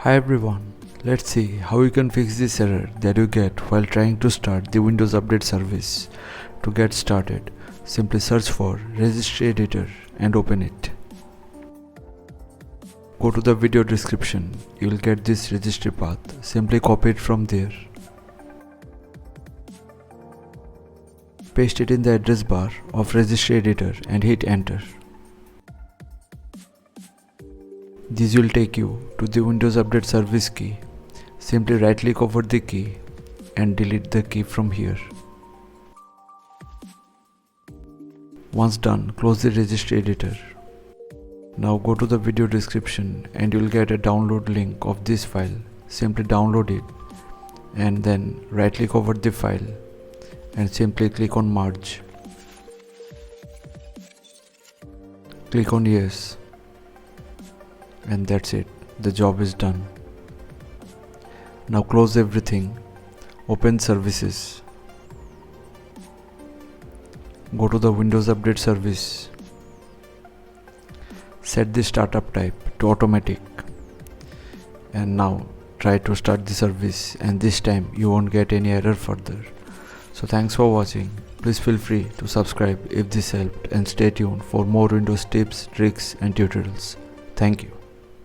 Hi everyone, let's see how you can fix this error that you get while trying to start the Windows Update service. To get started, simply search for Registry Editor and open it. Go to the video description, you will get this registry path. Simply copy it from there. Paste it in the address bar of Registry Editor and hit enter. This will take you to the Windows Update service key. Simply right click over the key and delete the key from here. Once done, close the Registry Editor. Now go to the video description and you will get a download link of this file. Simply download it and then right click over the file and simply click on merge. Click on yes. And that's it, the job is done. Now close everything, open services, go to the Windows Update service, set the startup type to automatic, and now try to start the service, and this time you won't get any error further. So thanks for watching. Please feel free to subscribe if this helped, and stay tuned for more Windows tips, tricks and tutorials. Thank you.